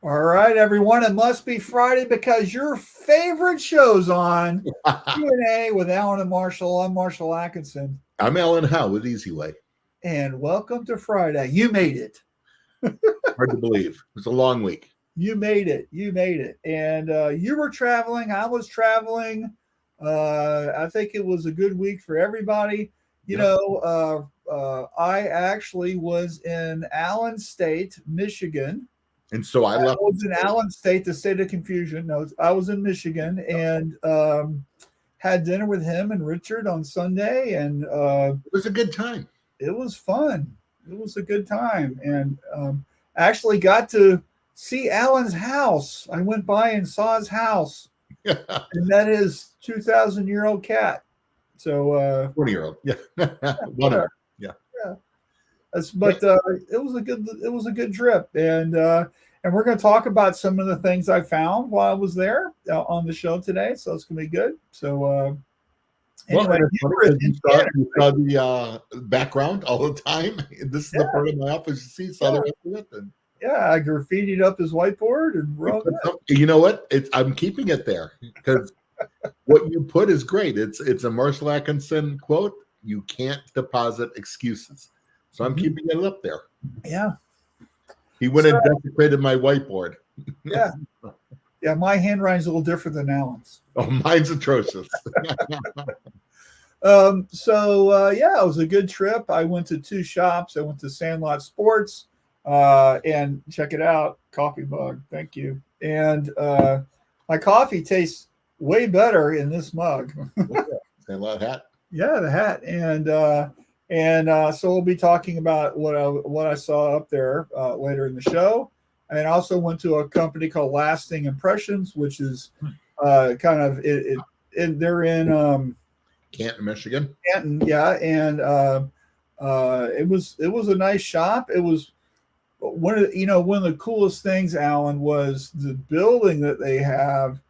All right, everyone. It must be Friday because your favorite show's on. Q&A with Alan and Marshall. I'm Marshall Atkinson. I'm Alan Howe with Easy Way. And welcome to Friday. You made it. Hard to believe. It was a long week. You made it. You made it. And you were traveling. I was traveling. I think it was a good week for everybody. I actually was in Allen State, Michigan. And so I left. Was in Allen State, the state of confusion. No, I was in Michigan and had dinner with him and Richard on Sunday. And it was a good time. It was fun. It was a good time. And actually got to see Alan's house. I went by and saw his house. And that is 2,000-year-old cat. So 20-year-old. Yeah. One of them. Yeah. But it was a good trip. And we're going to talk about some of the things I found while I was there on the show today. So it's going to be good. So anyway, you saw the background all the time. This is the part of my office you see. Saw the rest of it. And yeah, I graffitied up his whiteboard and wrote it. You know what? I'm keeping it there because what you put is great. It's a Marshall Atkinson quote. You can't deposit excuses. So I'm keeping it up there. Yeah. He went and desecrated my whiteboard. Yeah. Yeah, my handwriting's a little different than Alan's. Oh, mine's atrocious. It was a good trip. I went to 2 shops. I went to Sandlot Sports, and check it out, coffee mug. Thank you. And my coffee tastes way better in this mug. Sandlot hat. Yeah, the hat. And so we'll be talking about what I saw up there later in the show. And I also went to a company called Lasting Impressions, which is kind of they're in Canton, Michigan. Canton, yeah. And it was a nice shop. It was one of the coolest things, Alan, was the building that they have.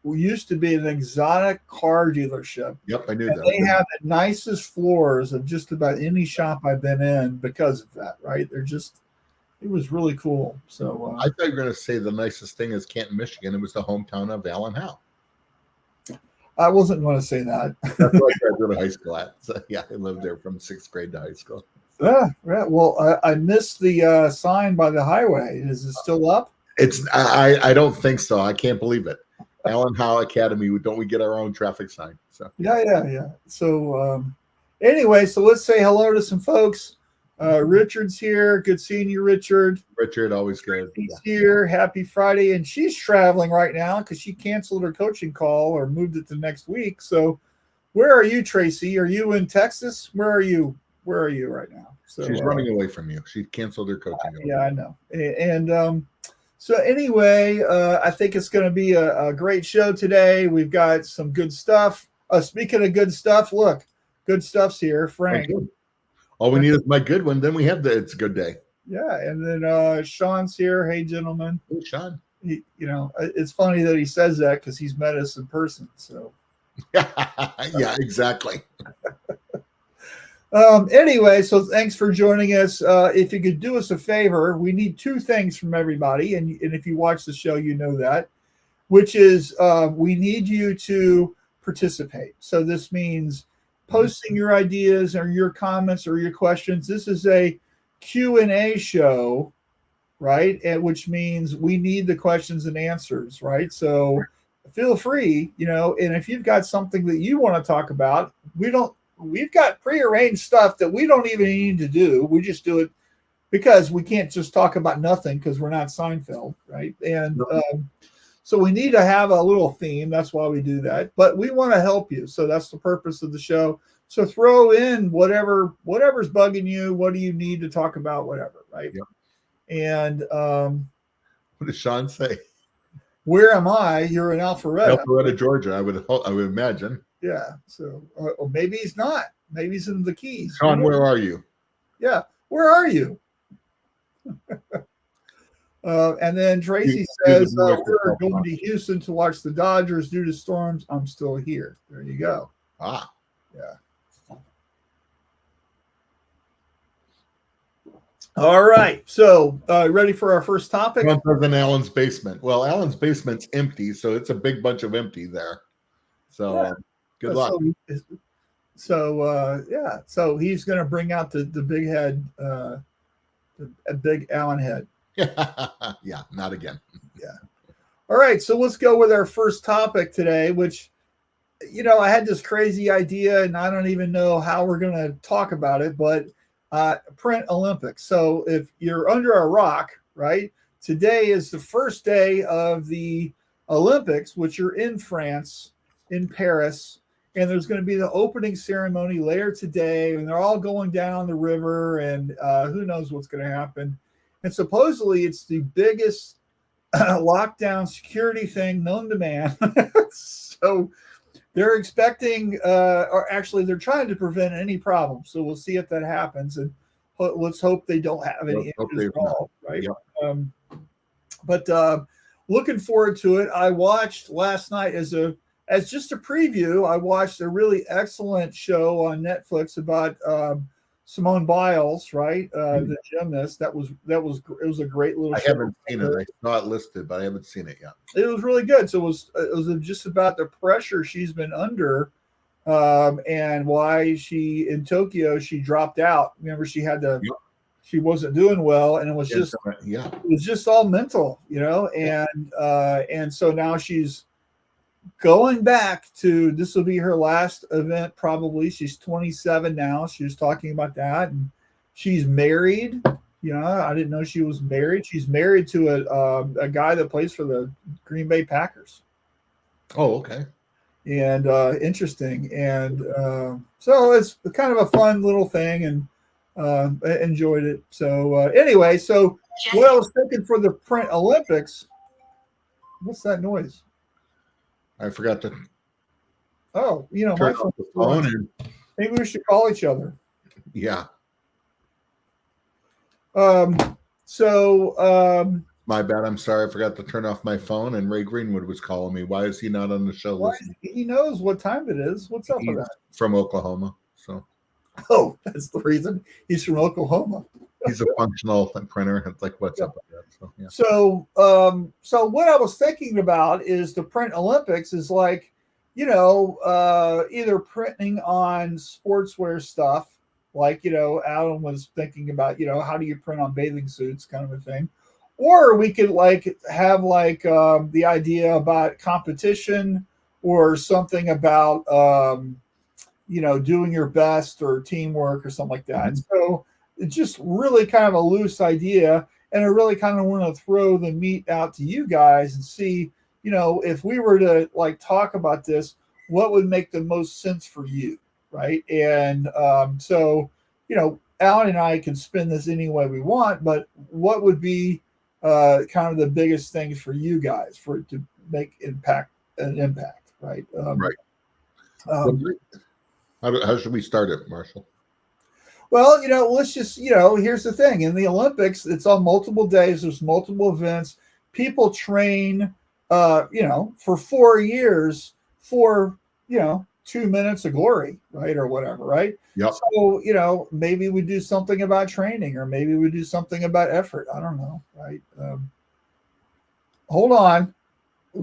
Used to be an exotic car dealership. Yep, I knew that. They have the nicest floors of just about any shop I've been in because of that, right? It was really cool. So I thought you were going to say the nicest thing is Canton, Michigan. It was the hometown of Alan Howe. I wasn't going to say that. That's where I graduated high school at. So, yeah, I lived there from 6th grade to high school. Yeah. Well, I missed the sign by the highway. Is it still up? I don't think so. I can't believe it. Alan Howe Academy. Don't we get our own traffic sign? So yeah. So anyway, so let's say hello to some folks. Richard's here. Good seeing you, Richard. Richard, always good. He's here. Happy Friday. And she's traveling right now because she canceled her coaching call or moved it to next week. So where are you, Tracy? Are you in Texas? Where are you right now? So she's running away from you. She canceled her coaching. Yeah, I know. And so anyway, I think it's going to be a great show today. We've got some good stuff. Speaking of good stuff, look, good stuff's here, Frank. All we need is my good one. Then we have it's a good day. Yeah, and then Sean's here. Hey, gentlemen. Hey, Sean. It's funny that he says that because he's met us in person. So. Yeah, exactly. Anyway, so thanks for joining us. If you could do us a favor, we need 2 things from everybody. And if you watch the show, you know that, which is we need you to participate. So this means posting your ideas or your comments or your questions. This is a Q&A show, right? Which means we need the questions and answers, right? So feel free, and if you've got something that you want to talk about, we've got prearranged stuff that we don't even need to do. We just do it because we can't just talk about nothing because we're not Seinfeld, right? And so we need to have a little theme. That's why we do that. But we want to help you. So that's the purpose of the show. So throw in whatever's bugging you. What do you need to talk about? Whatever, right? Yep. And what does Sean say? Where am I? You're in Alpharetta. Alpharetta, Georgia. I would imagine. Yeah. So, or maybe he's not. Maybe he's in the Keys. Sean, where are you? Yeah. Where are you? And then Tracy says, we're going to Houston to watch the Dodgers due to storms. I'm still here. There you go. Ah. Yeah. All right. So, ready for our first topic? Front of in Alan's basement. Well, Alan's basement's empty, so it's a big bunch of empty there. So Yeah. good luck. Yeah. So he's going to bring out the big head, a big Allen head. Yeah, not again. Yeah. All right. So let's go with our first topic today, which, I had this crazy idea and I don't even know how we're going to talk about it, but print Olympics. So if you're under a rock, right, today is the first day of the Olympics, which are in France, in Paris. And there's going to be the opening ceremony later today, and they're all going down the river, and who knows what's going to happen. And supposedly it's the biggest lockdown security thing known to man. So they're expecting, or actually, they're trying to prevent any problems. So we'll see if that happens, and let's hope they don't have any issues at all, right? Yeah. But looking forward to it. I watched last night as just a preview. I watched a really excellent show on Netflix about Simone Biles, right? The gymnast. It was a great little show. I haven't seen it. I saw it listed, but I haven't seen it yet. It was really good. So it was just about the pressure she's been under, and why in Tokyo she dropped out. Remember, she wasn't doing well, and it was just all mental, and so now she's going back to, this will be her last event probably. She's 27 now. She was talking about that, and she's married. I didn't know she was married. She's married to a guy that plays for the Green Bay Packers. Oh, okay. And interesting. And so it's kind of a fun little thing, and I enjoyed it. So anyway, so what I was thinking for the print Olympics, what's that noise? I forgot to. Oh, turn off the phone. And, maybe we should call each other. Yeah. My bad. I'm sorry. I forgot to turn off my phone, and Ray Greenwood was calling me. Why is he not on the show? He knows what time it is. What's up with that? From Oklahoma. So. Oh, that's the reason. He's from Oklahoma. He's a functional printer. It's like, what's up with that? So, yeah. So what I was thinking about is the print Olympics is like, either printing on sportswear stuff, like, Alan was thinking about, how do you print on bathing suits kind of a thing. Or we could have the idea about competition, or something about, doing your best, or teamwork, or something like that. Mm-hmm. So it's just really kind of a loose idea. And I really kind of want to throw the meat out to you guys and see, if we were to talk about this, what would make the most sense for you, right? And so, Alan and I can spin this any way we want, but what would be kind of the biggest things for you guys for it to make an impact, right? Right. How should we start it, Marshall? Well, let's just, here's the thing. In the Olympics, it's on multiple days. There's multiple events. People train, for 4 years for, 2 minutes of glory, right? Or whatever, right? Yep. So, maybe we do something about training, or maybe we do something about effort. I don't know, right? Hold on.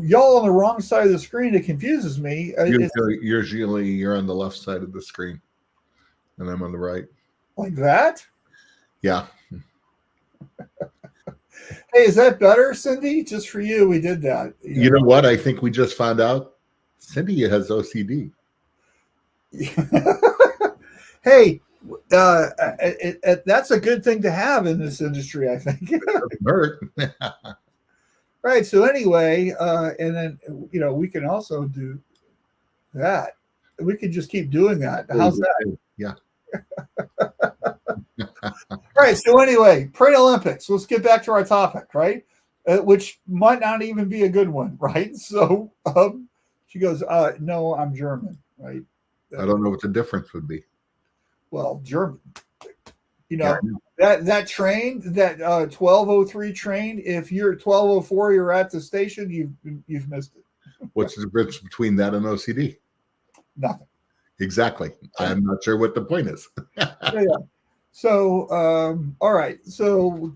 Y'all on the wrong side of the screen. It confuses me. Usually you're on the left side of the screen, and I'm on the right. Like that? Yeah. Hey, is that better, Cindy? Just for you, we did that. You know what? I think we just found out Cindy has OCD. Hey, that's a good thing to have in this industry, I think. It doesn't hurt. Right. So anyway, and then, we can also do that. We could just keep doing that. How's that? Yeah. All right. So anyway, print Olympics. Let's get back to our topic, right? Which might not even be a good one, right? So she goes, no, I'm German, right? I don't know what the difference would be. Well, German. That train, that 1203 train, if you're at 1204, you're at the station, you've missed it. What's the difference between that and OCD? Nothing. Exactly. I'm not sure what the point is. Yeah. So, all right. So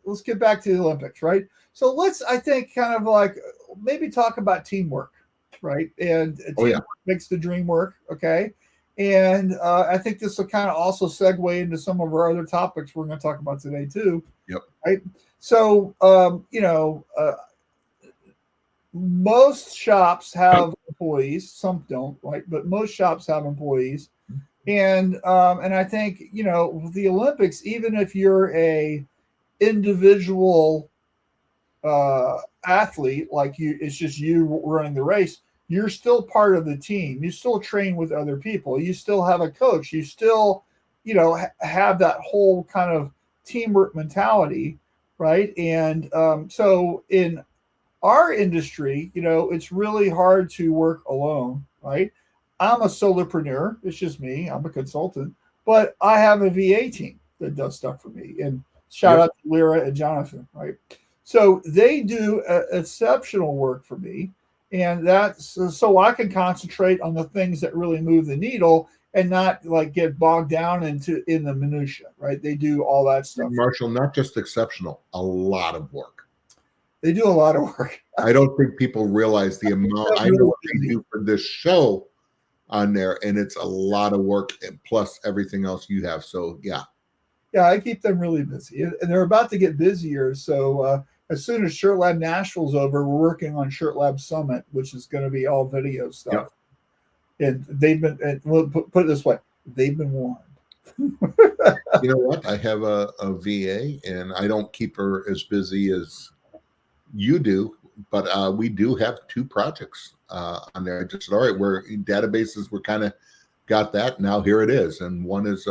let's get back to the Olympics, right? So I think, kind of like maybe talk about teamwork, right? And Oh yeah. teamwork makes the dream work, okay? And I think this will kind of also segue into some of our other topics we're going to talk about today too, Yep. right? So, most shops have employees. Some don't, right? But most shops have employees, and I think the Olympics, even if you're a individual athlete, like you, it's just you running the race. You're still part of the team. You still train with other people. You still have a coach. You still, have that whole kind of teamwork mentality, right? And so in our industry, it's really hard to work alone, right? I'm a solopreneur. It's just me. I'm a consultant, but I have a VA team that does stuff for me. And shout Yep. out to Lyra and Jonathan, right? So they do exceptional work for me. And that's so I can concentrate on the things that really move the needle and not like get bogged down in the minutia, right? They do all that stuff. Marshall, not just exceptional, a lot of work. They do a lot of work. I don't think people realize the amount. I know what they do for this show on there, and it's a lot of work, and plus everything else you have. So yeah. Yeah, I keep them really busy, and they're about to get busier. So as soon as Shirt Lab Nashville's over, we're working on Shirt Lab Summit, which is going to be all video stuff. Yep. And they've been, and we'll put it this way, they've been warned. You know what? I have a VA, and I don't keep her as busy as you do, but we do have 2 projects on there. I just said, all right, we're in databases. We're kind of got that. Now here it is, and one is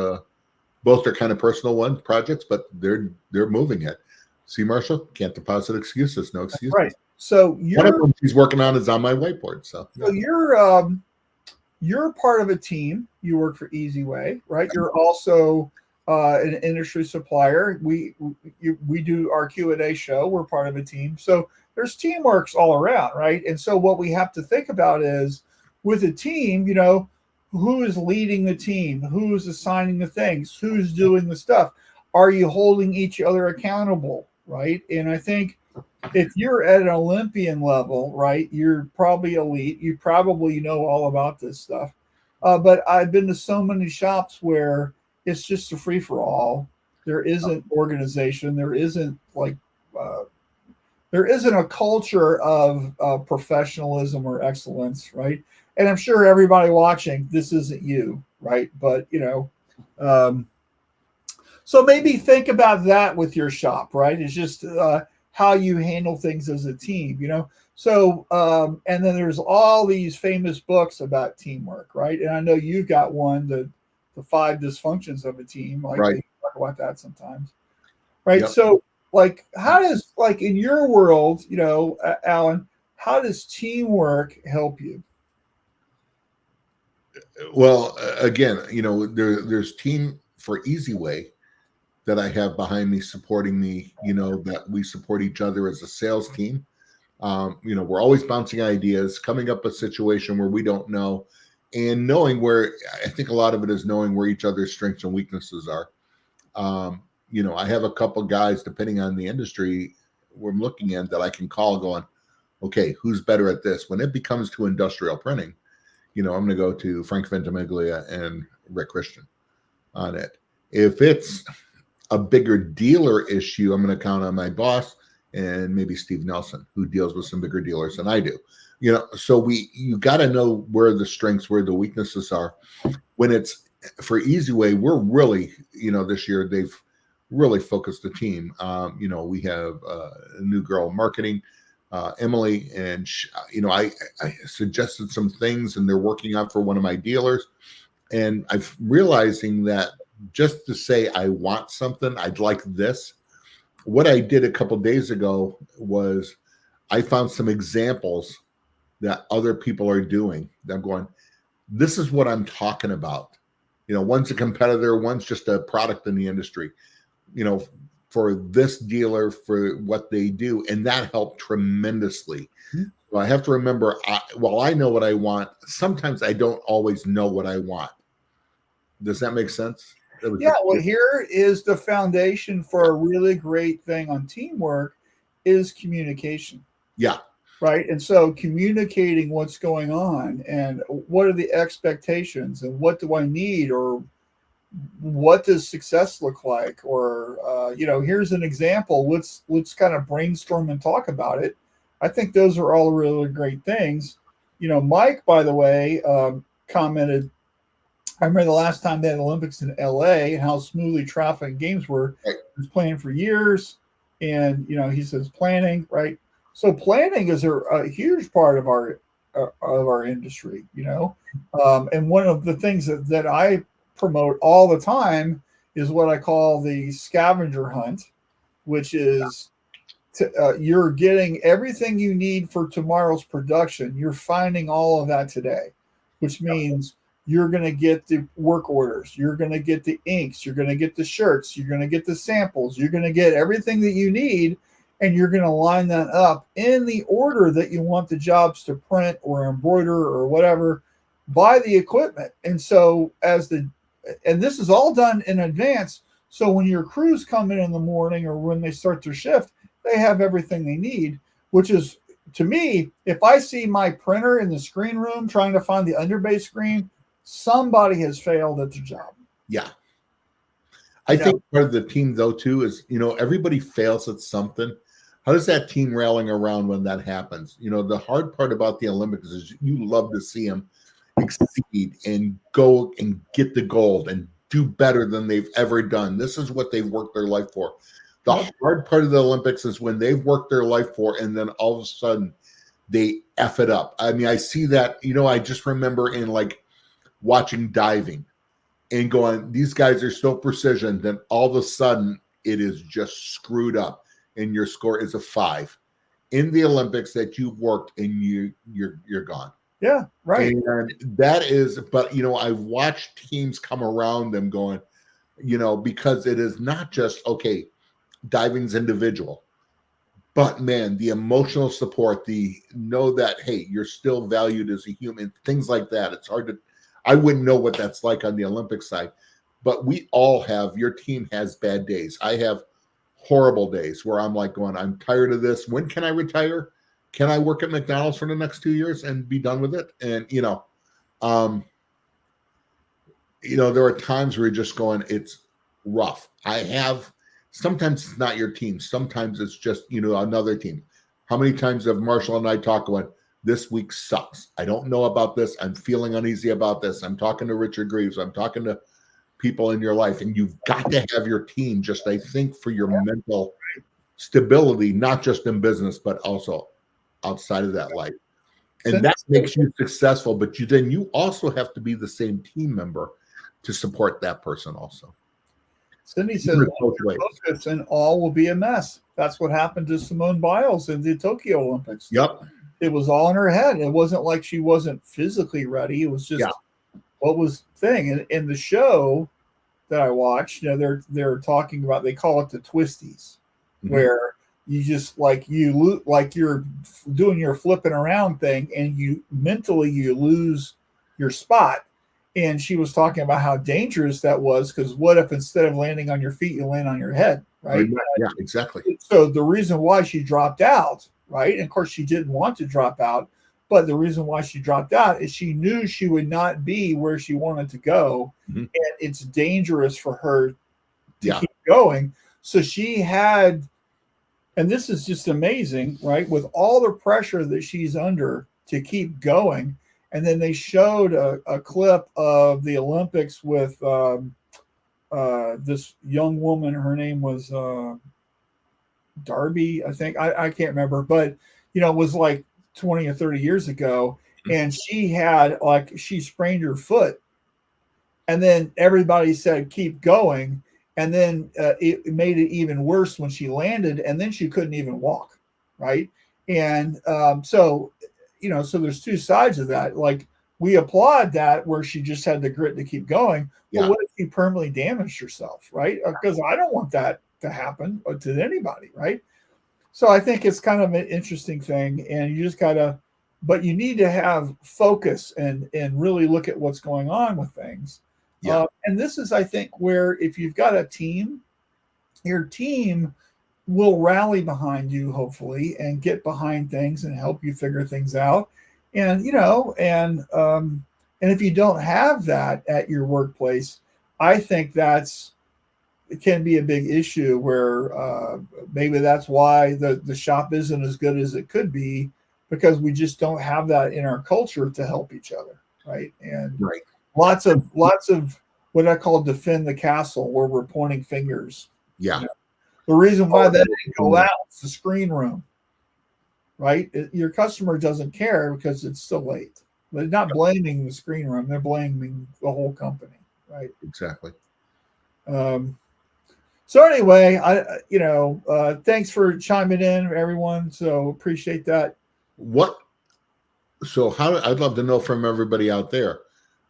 both are kind of personal projects, but they're moving it. See, Marshall, can't deposit excuses. No excuses. Right. So one of them she's working on is on my whiteboard. So you're part of a team. You work for Easy Way, right? You're also an industry supplier. We do our Q&A show. We're part of a team. So there's teamworks all around, right? And so what we have to think about is with a team, who is leading the team? Who's assigning the things? Who's doing the stuff? Are you holding each other accountable, right? And I think if you're at an Olympian level, right, you're probably elite. You probably know all about this stuff. But I've been to so many shops where it's just a free for all. There isn't organization. There isn't there isn't a culture of professionalism or excellence, right? And I'm sure everybody watching, this isn't you, right? But so maybe think about that with your shop, right? It's just how you handle things as a team, So, and then there's all these famous books about teamwork, right? And I know you've got one, the 5 dysfunctions of a team. Like right. We talk about that sometimes, right? Yep. So, how does, in your world, Alan, how does teamwork help you? Well, again, there's Team for Easy Way that I have behind me supporting me, that we support each other as a sales team. We're always bouncing ideas, coming up with a situation where we don't know, and knowing where, I think a lot of it is knowing where each other's strengths and weaknesses are. I have a couple guys, depending on the industry we're looking at, that I can call going, okay, who's better at this? When it becomes to industrial printing, I'm going to go to Frank Ventimiglia and Rick Christian on it. If it's a bigger dealer issue, I'm going to count on my boss and maybe Steve Nelson, who deals with some bigger dealers than I do. So you got to know where the strengths, where the weaknesses are. When it's for Easy Way, we're really, this year they've really focused the team. We have a new girl in marketing, Emily, and I suggested some things, and they're working out for one of my dealers. And I'm realizing that just to say I want something, I'd like this. What I did a couple of days ago was I found some examples that other people are doing. I'm going, this is what I'm talking about. One's a competitor, one's just a product in the industry. For this dealer, for what they do, and that helped tremendously. So I have to remember, while I know what I want, sometimes I don't always know what I want. Does that make sense? Yeah, well, here is the foundation for a really great thing on teamwork is communication. Yeah. Right. And so communicating what's going on and what are the expectations and what do I need or what does success look like? Or, here's an example. Let's kind of brainstorm and talk about it. I think those are all really great things. Mike, by the way, commented, I remember the last time they had Olympics in LA and how smoothly traffic and games were. Right. He was planning for years. And, he says planning, right? So planning is a huge part of our industry, and one of the things that I promote all the time is what I call the scavenger hunt, which is you're getting everything you need for tomorrow's production. You're finding all of that today, which means you're going to get the work orders. You're going to get the inks. You're going to get the shirts. You're going to get the samples. You're going to get everything that you need. And you're going to line that up in the order that you want the jobs to print or embroider or whatever, buy the equipment. And so and this is all done in advance. So when your crews come in the morning or when they start their shift, they have everything they need, which is, to me, if I see my printer in the screen room trying to find the underbay screen, somebody has failed at their job. Yeah. I think part of the team, though, too, is, everybody fails at something. How does that team rallying around when that happens? The hard part about the Olympics is you love to see them exceed and go and get the gold and do better than they've ever done. This is what they've worked their life for. The hard part of the Olympics is when they've worked their life for, and then all of a sudden they F it up. I mean, I see that, I just remember in watching diving and going, these guys are so precision, then all of a sudden it is just screwed up. And your score is a 5 in the Olympics that you've worked and you're gone. Yeah, right. And that is, but I've watched teams come around them going, because it is not just diving's individual, but man, the emotional support, the know that hey, you're still valued as a human, things like that. It's hard to, I wouldn't know what that's like on the Olympic side, but we all have. Your team has bad days. I have horrible days where I'm going, I'm tired of this. When can I retire? Can I work at McDonald's for the next 2 years and be done with it? And, there are times where you're just going, it's rough. Sometimes it's not your team. Sometimes it's just, another team. How many times have Marshall and I talked about this week sucks? I don't know about this. I'm feeling uneasy about this. I'm talking to Richard Greaves. I'm talking to people in your life, and you've got to have your team just, I think, for your mental stability, not just in business, but also outside of that life. And that makes you successful, but you also have to be the same team member to support that person also. Cindy says, focus and all will be a mess. That's what happened to Simone Biles in the Tokyo Olympics. Yep. It was all in her head. It wasn't like she wasn't physically ready. It was just what was the thing. And in the show that I watched, they're talking about, they call it the twisties, where you just you're doing your flipping around thing and you lose your spot. And she was talking about how dangerous that was, because what if instead of landing on your feet, you land on your head, right? Yeah, exactly. So the reason why she dropped out, right? And of course she didn't want to drop out, but the reason why she dropped out is she knew she would not be where she wanted to go. And it's dangerous for her to keep going. So she had, and this is just amazing, right? With all the pressure that she's under to keep going. And then they showed a clip of the Olympics with this young woman. Her name was Darby, I think. I can't remember, but it was 20 or 30 years ago. And she had she sprained her foot. And then everybody said, keep going. And then it made it even worse when she landed, and then she couldn't even walk, right? And so there's two sides of that. We applaud that where she just had the grit to keep going. But what if she permanently damaged herself, right? Because I don't want that to happen to anybody, right? So I think it's kind of an interesting thing, and you just gotta, but you need to have focus and really look at what's going on with things. Yeah. And this is, I think, where if you've got a team, your team will rally behind you, hopefully, and get behind things and help you figure things out. And, and if you don't have that at your workplace, I think it can be a big issue where maybe that's why the shop isn't as good as it could be, because we just don't have that in our culture to help each other, right? And Right. lots of what I call defend the castle, where we're pointing fingers. Yeah. The reason why that didn't go out is the screen room, right? Your customer doesn't care because it's still late. They're not blaming the screen room; they're blaming the whole company, right? Exactly. So anyway, thanks for chiming in, everyone. So appreciate that. I'd love to know from everybody out there,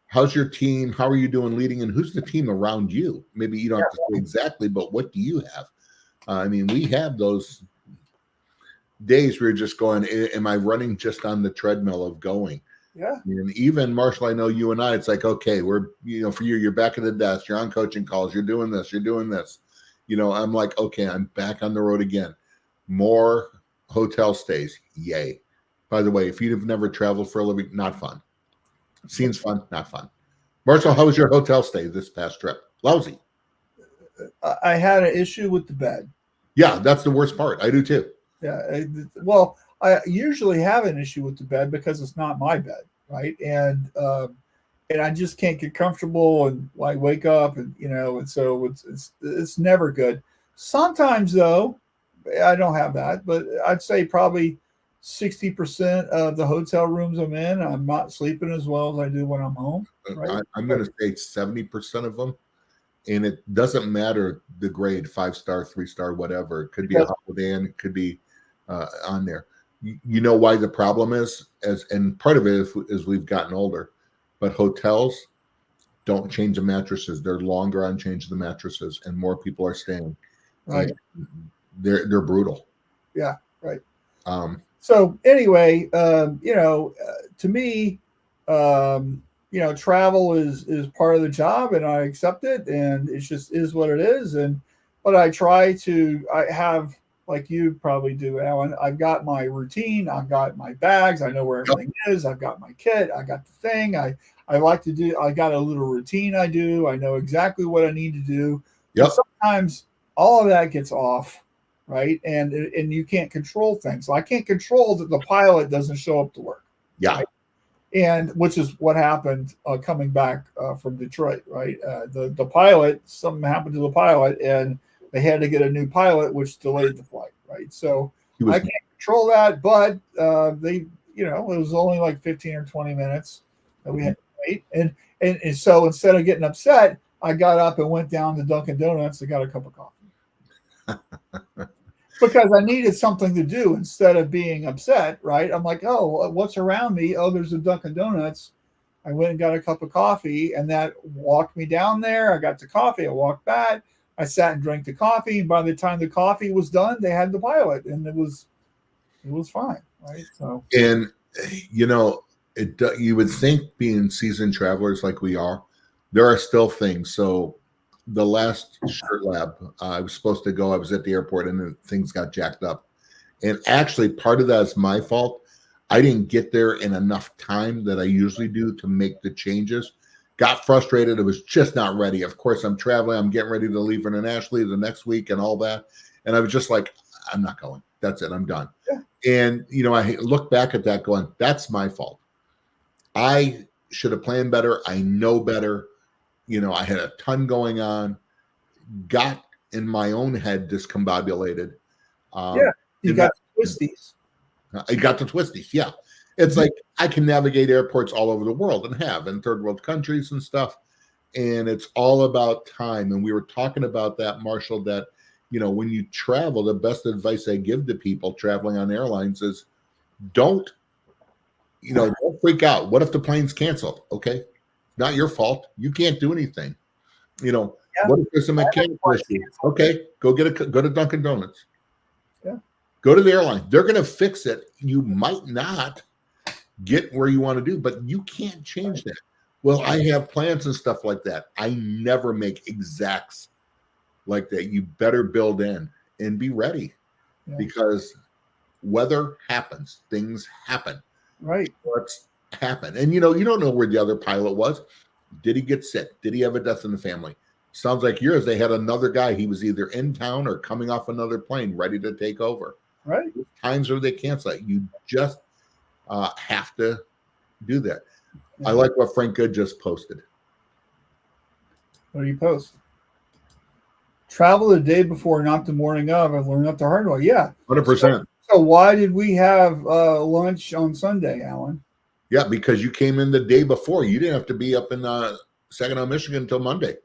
how's your team? How are you doing leading? And who's the team around you? Maybe you don't have to say exactly, but what do you have? I mean, we have those days where you're just going, am I running just on the treadmill of going? Yeah. And even Marshall, I know you and I, it's like, okay, for you, you're back at the desk, you're on coaching calls, you're doing this, you're doing this. I'm like, okay, I'm back on the road again. More hotel stays. Yay. By the way, if you've never traveled for a living, not fun. Seems fun, not fun. Marshall, how was your hotel stay this past trip? Lousy. I had an issue with the bed. Yeah, that's the worst part. I do too. Yeah. I usually have an issue with the bed because it's not my bed, right? And I just can't get comfortable, and I wake up, and and so it's never good. Sometimes though, I don't have that, but I'd say probably 60% of the hotel rooms I'm in, I'm not sleeping as well as I do when I'm home. Right? I'm going to say 70% of them, and it doesn't matter the grade, 5-star, 3-star, whatever. It could be a Holiday Inn, it could be on there. You know why the problem is, and part of it is we've gotten older, but hotels don't change the mattresses. They're longer on changing the mattresses, and more people are staying. Right. And they're brutal. Yeah. Right. So anyway, to me, travel is part of the job, and I accept it, and it just is what it is. But I have, like you probably do, Alan, I've got my routine, I've got my bags, I know where everything is, I've got my kit, I got the thing, I like to do, I got a little routine I do, I know exactly what I need to do. Yep. But sometimes all of that gets off. Right. And you can't control things. So I can't control that the pilot doesn't show up to work. Yeah. Right? And which is what happened coming back from Detroit. Right. The pilot, something happened to the pilot, and they had to get a new pilot, which delayed the flight. Right. So I can't control that. But it was only like 15 or 20 minutes that we had to wait. And so instead of getting upset, I got up and went down to Dunkin' Donuts and got a cup of coffee. Because I needed something to do instead of being upset, right? I'm like, oh, what's around me? Oh, there's a Dunkin' Donuts. I went and got a cup of coffee, and that walked me down there. I got the coffee. I walked back. I sat and drank the coffee. And by the time the coffee was done, they had the pilot, and it was fine, right? So, and you would think, being seasoned travelers like we are, there are still things. So the last shirt lab, I was supposed to go. I was at the airport, and then things got jacked up. And actually, part of that is my fault. I didn't get there in enough time that I usually do to make the changes. Got frustrated. I was just not ready. Of course, I'm traveling. I'm getting ready to leave internationally the next week and all that. And I was just like, I'm not going. That's it. I'm done. Yeah. And, I look back at that going, that's my fault. I should have planned better. I know better. I had a ton going on, got in my own head discombobulated. You got the twisties. I got the twisties, yeah. It's like I can navigate airports all over the world and have in third world countries and stuff. And it's all about time. And we were talking about that, Marshall, that, when you travel, the best advice I give to people traveling on airlines is don't freak out. What if the plane's canceled? Okay. Not your fault. You can't do anything. What if there's a mechanical issue? Okay, go to Dunkin' Donuts. Yeah. Go to the airline. They're going to fix it. You might not get where you want to do, but you can't change that. Well, I have plans and stuff like that. I never make exacts like that. You better build in and be ready because weather happens. Things happen. Right. What's happened? And you don't know where the other pilot was. Did he get sick? Did he have a death in the family? Sounds like yours. They had another guy. He was either in town or coming off another plane ready to take over. Right. Times where they cancel it. You just have to do that. I like what Frank Good just posted. What do you post? Travel the day before, not the morning of. I've learned that the hard way. Yeah. 100%. So why did we have lunch on Sunday, Alan? Yeah, because you came in the day before. You didn't have to be up in Saginaw, Michigan until Monday.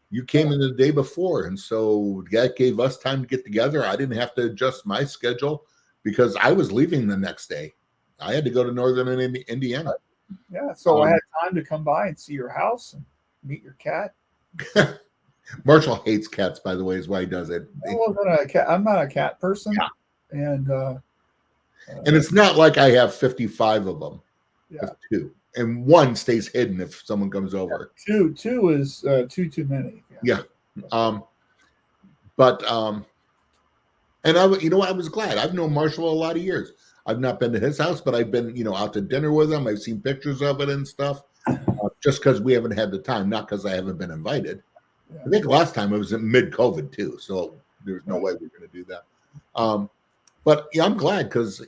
You came in the day before. And so that gave us time to get together. I didn't have to adjust my schedule because I was leaving the next day. I had to go to Northern Indiana. Yeah, so I had time to come by and see your house and meet your cat. Marshall hates cats, by the way, is why he does it. I'm not a cat person. Yeah. And it's not like I have 55 of them. Yeah. 2. And 1 stays hidden if someone comes over. 2 is too many. Yeah. And I was glad. I've known Marshall a lot of years. I've not been to his house, but I've been, out to dinner with him. I've seen pictures of it and stuff. Just because we haven't had the time, not because I haven't been invited. Yeah. I think last time it was mid-COVID too, so there's no way we're going to do that. But yeah, I'm glad because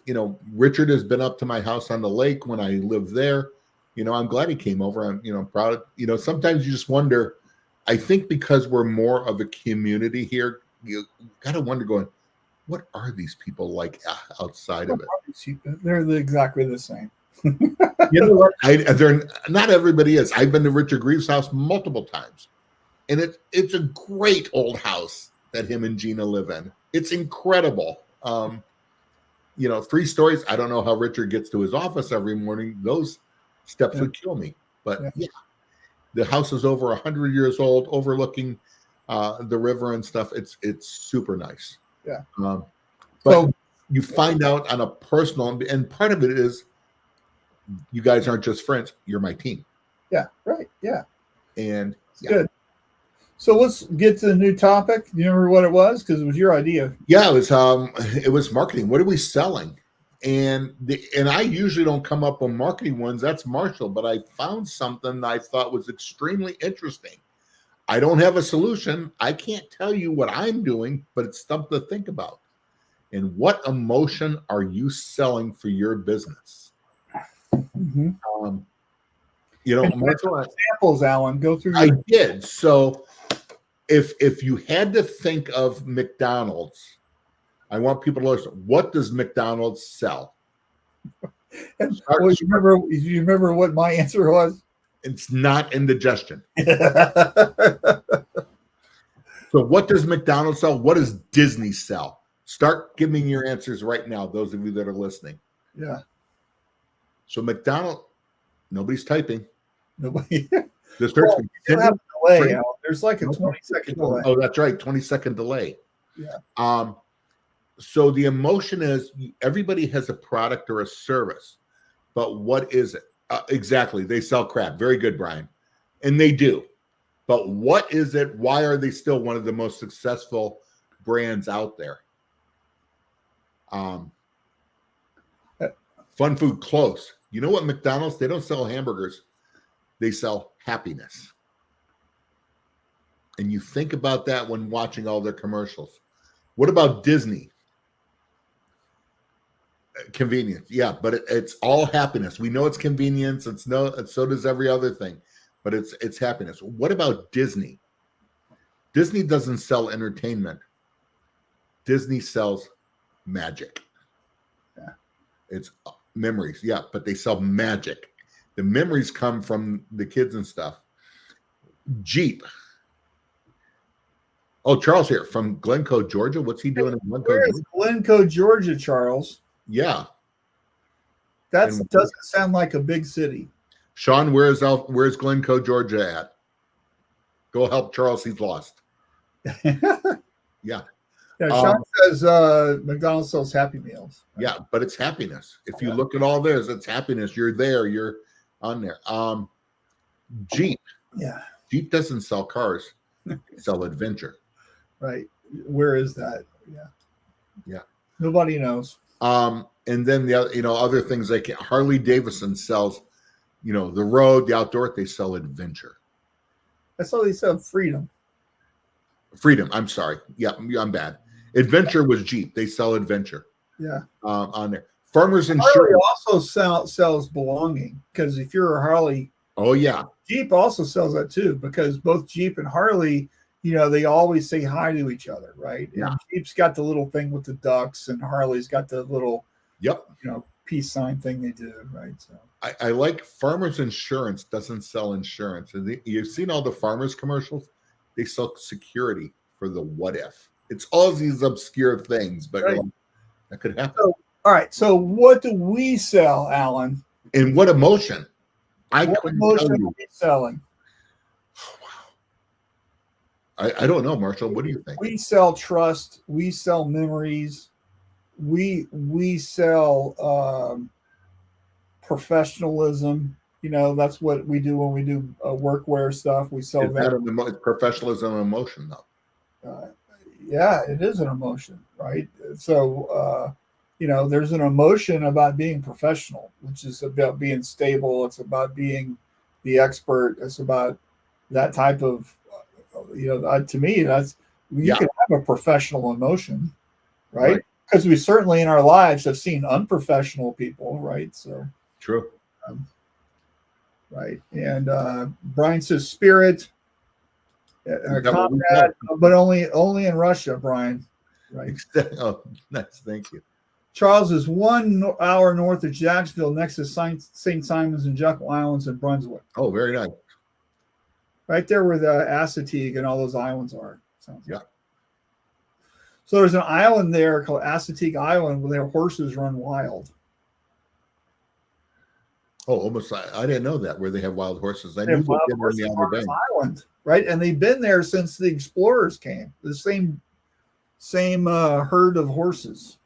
Richard has been up to my house on the lake when I lived there. I'm glad he came over. I'm proud. Sometimes you just wonder. I think because we're more of a community here, you got to wonder, going, what are these people like outside of it? They're exactly the same. You know what? They're not everybody is. I've been to Richard Greaves' house multiple times, and it's a great old house that him and Gina live in. It's incredible. 3 stories. I don't know how Richard gets to his office every morning. Those steps would kill me. But yeah, the house is over 100 years old, overlooking the river and stuff. It's super nice. Yeah. But you find out on a personal, and part of it is you guys aren't just friends. You're my team. Yeah. Right. Yeah. And good. So let's get to the new topic. Do you remember what it was? Because it was your idea. Yeah, it was marketing. What are we selling? And I usually don't come up with marketing ones. That's Marshall. But I found something that I thought was extremely interesting. I don't have a solution. I can't tell you what I'm doing, but it's something to think about. And what emotion are you selling for your business? Mm-hmm. Marshall, examples, Alan, go through. I did. So if you had to think of McDonald's, I want people to listen. What does McDonald's sell? You remember what my answer was? It's not indigestion. So what does McDonald's sell? What does Disney sell? Start giving your answers right now, those of you that are listening. Yeah. So McDonald's, nobody's typing. Nobody. This hurts me. Delay. There's like a 20-second delay. Oh, that's right. 20-second delay. Yeah. So the emotion is everybody has a product or a service, but what is it? Exactly. They sell crap. Very good, Brian. And they do. But what is it? Why are they still one of the most successful brands out there? Fun food, close. You know what, McDonald's, they don't sell hamburgers. They sell happiness. And you think about that when watching all their commercials. What about Disney? Convenience. Yeah, but it's all happiness. We know it's convenience. So does every other thing, but it's happiness. What about Disney? Disney doesn't sell entertainment. Disney sells magic. Yeah. It's memories. Yeah, but they sell magic. The memories come from the kids and stuff. Jeep. Oh, Charles here from Glencoe, Georgia. What's he doing in Glencoe? Where is Glencoe, Georgia, Charles? Yeah. That doesn't sound like a big city. Sean, where's Glencoe, Georgia at? Go help Charles. He's lost. Yeah. Yeah, Sean says McDonald's sells Happy Meals. Yeah, but it's happiness. If you look at all theirs, it's happiness. You're there. You're on there. Jeep. Yeah. Jeep doesn't sell cars; they sell adventure. Right. Where is that? Yeah. Yeah. Nobody knows. And then the other, other things like Harley Davidson sells, the road, the outdoor. They sell adventure. That's all they sell. Freedom. Freedom. I'm sorry. Yeah, I'm bad. Adventure was Jeep. They sell adventure. Yeah. On there. Farmers Harley Insurance also sells belonging, because if you're a Harley, oh yeah, Jeep also sells that too, because both Jeep and Harley, they always say hi to each other, right? Yeah. And Jeep's got the little thing with the ducks, and Harley's got the little, yep, peace sign thing they do, right? So I like Farmers Insurance doesn't sell insurance. And you've seen all the farmers commercials. They sell security for the what if. It's all these obscure things, but right. That could happen. So, all right. So what do we sell, Alan? And what emotion? What emotion are we selling? Oh, wow. I don't know, Marshall. What do you think? We sell trust. We sell memories. We sell professionalism. That's what we do when we do workwear stuff. We sell that. Professionalism and emotion, though. Yeah, it is an emotion, right? So, there's an emotion about being professional, which is about being stable. It's about being the expert. It's about that type of, to me, you can have a professional emotion, right? Because we certainly in our lives have seen unprofessional people, right? So true. Right. And Brian says spirit, comrade, but only in Russia, Brian. Right. Oh, nice. Thank you. Charles is 1 hour north of Jacksonville, next to St. Simon's and Jekyll Islands in Brunswick. Oh, very nice. Right there where the Assateague and all those islands are. Sounds yeah. Like. So there's an island there called Assateague Island where their horses run wild. Oh, almost. I didn't know that, where they have wild horses. I knew they did on the Outer Banks. Island, right? And they've been there since the explorers came. The same herd of horses.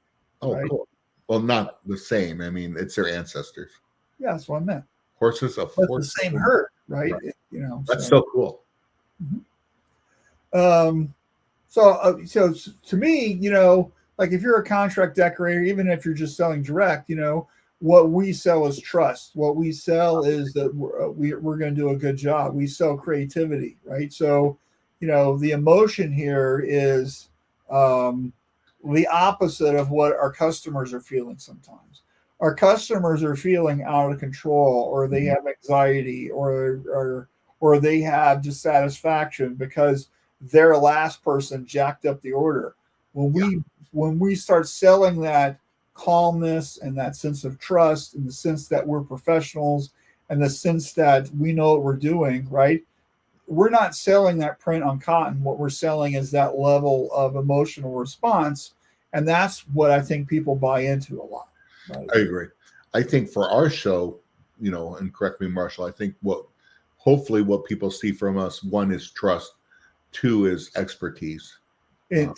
Oh, right? Cool. Well, not the same. I mean, it's their ancestors. Yeah, that's what I meant. Horses of the same herd, right? That's so cool. Mm-hmm. So to me, like if you're a contract decorator, even if you're just selling direct, what we sell is trust. What we sell is that we're going to do a good job. We sell creativity, right? So, the emotion here is the opposite of what our customers are feeling sometimes. Our customers are feeling out of control, or they have anxiety, or they have dissatisfaction because their last person jacked up the order. When we start selling that calmness and that sense of trust, and the sense that we're professionals, and the sense that we know what we're doing, right? We're not selling that print on cotton. What we're selling is that level of emotional response. And that's what I think people buy into a lot. Right? I agree. I think for our show, and correct me, Marshall, I think hopefully what people see from us, 1 is trust, 2 is expertise. And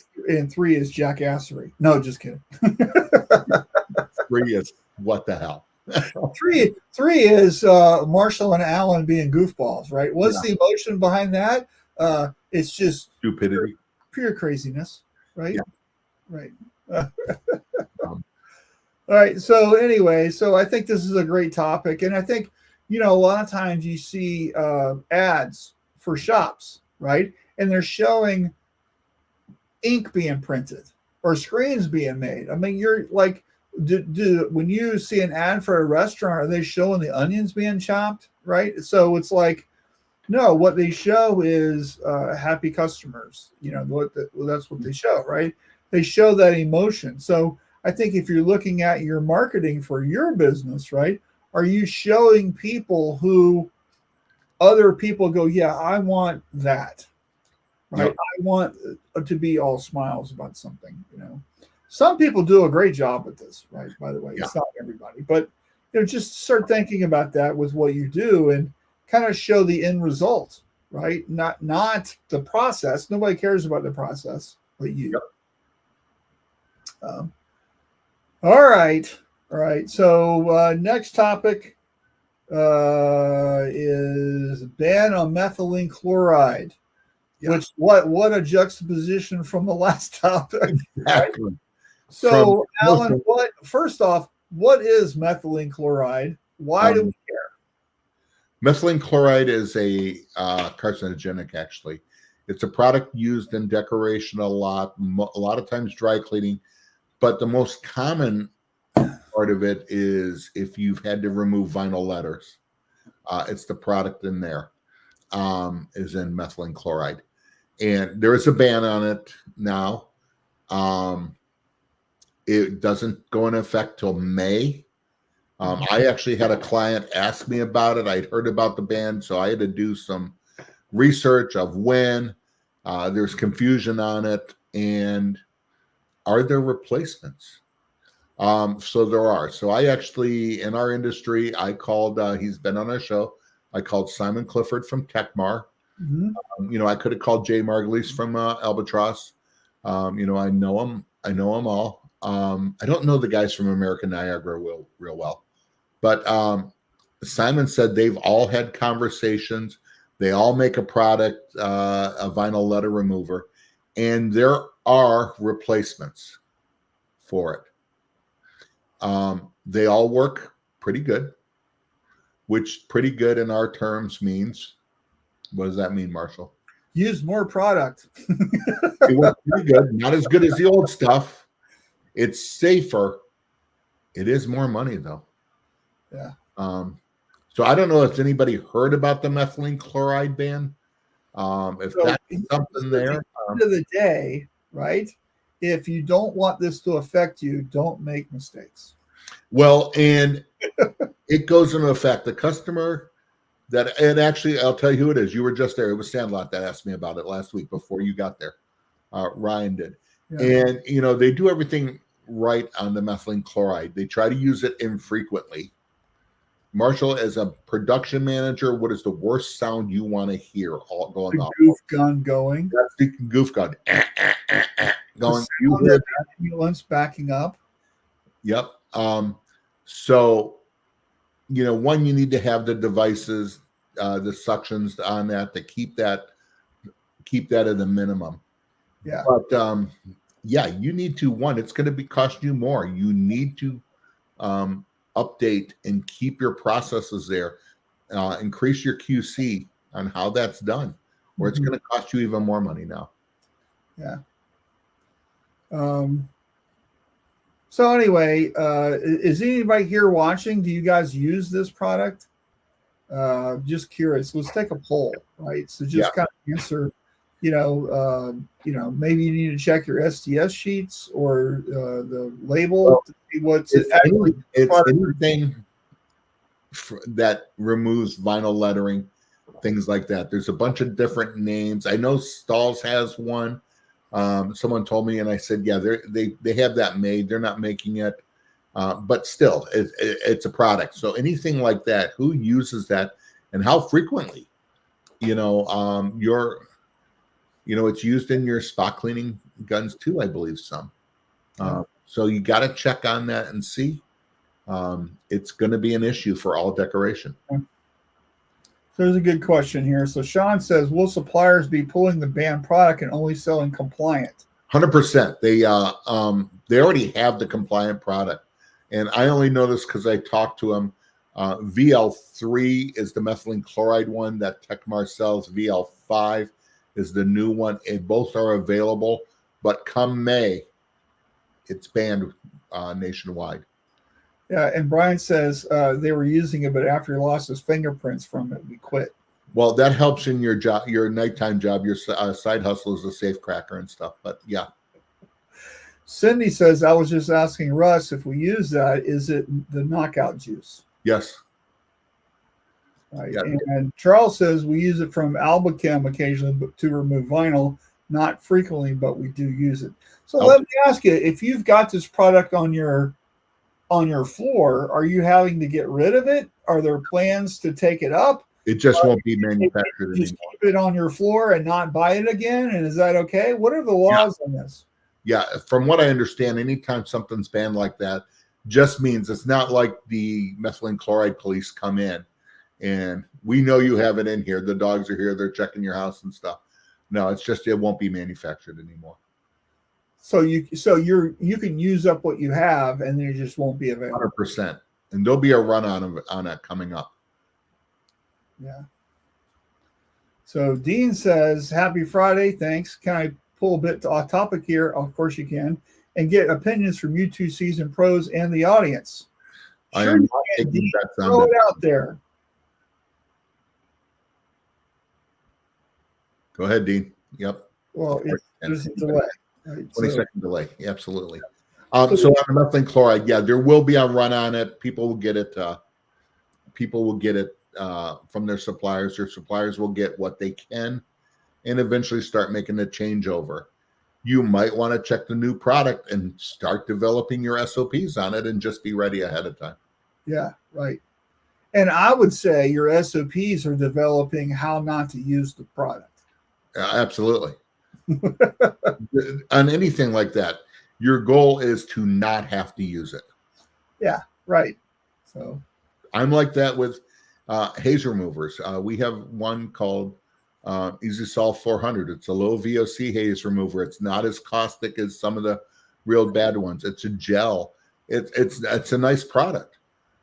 3 is jackassery. No, just kidding. 3 is what the hell. 3 is Marshall and Alan being goofballs, right? What's the emotion behind that? It's just stupidity, pure craziness, right? Yeah. Right. All right. So anyway, I think this is a great topic, and I think a lot of times you see ads for shops, right? And they're showing ink being printed or screens being made. I mean, you're like, when you see an ad for a restaurant, are they showing the onions being chopped, right? So it's like, no, what they show is happy customers. That's what they show, right? They show that emotion. So I think if you're looking at your marketing for your business, right, are you showing people who other people go, yeah, I want that, right? Yep. I want to be all smiles about something, Some people do a great job with this, right? By the way, It's not everybody, but just start thinking about that with what you do and kind of show the end result, right? Not the process. Nobody cares about the process, but you. Yep. All right. So next topic. is ban on methylene chloride. Yeah. Which what a juxtaposition from the last topic. Exactly. Right? So, Alan, first off, what is methylene chloride? Why do we care? Methylene chloride is a carcinogenic, actually. It's a product used in decoration a lot of times dry cleaning, but the most common part of it is if you've had to remove vinyl letters. It's the product in there is in methylene chloride. And there is a ban on it now. It doesn't go into effect till May. I actually had a client ask me about it. I'd heard about the ban, so I had to do some research of when. There's confusion on it, and are there replacements? So there are. So I actually, in our industry, I called, he's been on our show. I called Simon Clifford from Techmar. I could have called Jay Margulies from Albatross. I know him. I know them all. I don't know the guys from American Niagara real well, but Simon said they've all had conversations. They all make a product, a vinyl letter remover, and there are replacements for it. They all work pretty good, which pretty good in our terms means, what does that mean, Marshall? Use more product. It works pretty good. Not as good as the old stuff. It's safer. It is more money, though. Yeah. So I don't know if anybody heard about the methylene chloride ban. If that's something there. At the end of the day, right? If you don't want this to affect you, don't make mistakes. Well, and it goes into effect. The customer and actually, I'll tell you who it is. You were just there. It was Sandlot that asked me about it last week before you got there. Ryan did. Yeah. And, they do everything right on the methylene chloride. They try to use it infrequently. Marshall, as a production manager, what is the worst sound you want to hear all going on? Goof gun going. That's the goof gun. Going. You hear the ambulance backing up. Yep. So, one, you need to have the devices, the suctions on that to keep that at a minimum. Yeah. But you need to, one, it's going to cost you more. You need to update and keep your processes there. Increase your QC on how that's done, or it's going to cost you even more money now. Yeah. So anyway, is anybody here watching? Do you guys use this product? Just curious. Let's take a poll, right? So just kind of answer. Maybe you need to check your STS sheets or the label to see what's it's anything that removes vinyl lettering, things like that. There's a bunch of different names. I know Stalls has one. Someone told me, and I said, yeah, they have that made. They're not making it, but still, it's a product. So anything like that, who uses that, and how frequently? It's used in your spot cleaning guns too, I believe some. So you got to check on that and see. It's going to be an issue for all decoration. So there's a good question here. So Sean says, will suppliers be pulling the banned product and only selling compliant? 100%. They already have the compliant product. And I only know this because I talked to them. VL3 is the methylene chloride one that Techmar sells. VL5 is the new one. And both are available. But come May, it's banned nationwide. Yeah, and Brian says they were using it, but after he lost his fingerprints from it, we quit. Well, that helps in your job, your nighttime job, your side hustle is a safe cracker and stuff. But yeah. Cindy says, I was just asking Russ if we use that, is it the knockout juice? Yes. Right. Yeah. And Charles says we use it from Albachem occasionally to remove vinyl, not frequently, but we do use it. So let me ask you, if you've got this product on your floor, are you having to get rid of it? Are there plans to take it up? It just won't be manufactured just anymore. Keep it on your floor and not buy it again? And is that okay? What are the laws on this? Yeah, from what I understand, anytime something's banned like that, just means it's not like the methylene chloride police come in and we know you have it in here. The dogs are here. They're checking your house and stuff. No, it's just it won't be manufactured anymore. So you can use up what you have, and there just won't be available. 100%. And there'll be a run on it coming up. Yeah. So Dean says, "Happy Friday. Thanks. Can I pull a bit off topic here?" Of course you can, and get opinions from you two seasoned pros and the audience. I Sure, am you not can, taking Dean. bets on Throw it that. out there. Go ahead, Dean. Yep. Well, there's a delay. Right? 20-second delay. Absolutely. So on the methylene chloride, yeah, there will be a run on it. People will get it. People will get it from their suppliers. Their suppliers will get what they can, and eventually start making the changeover. You might want to check the new product and start developing your SOPs on it, and just be ready ahead of time. Yeah, right. And I would say your SOPs are developing how not to use the product. Absolutely. On anything like that, your goal is to not have to use it. Yeah, right. So I'm like that with haze removers. We have one called Easy Solve 400. It's a low VOC haze remover. It's not as caustic as some of the real bad ones. It's a gel. It's a nice product.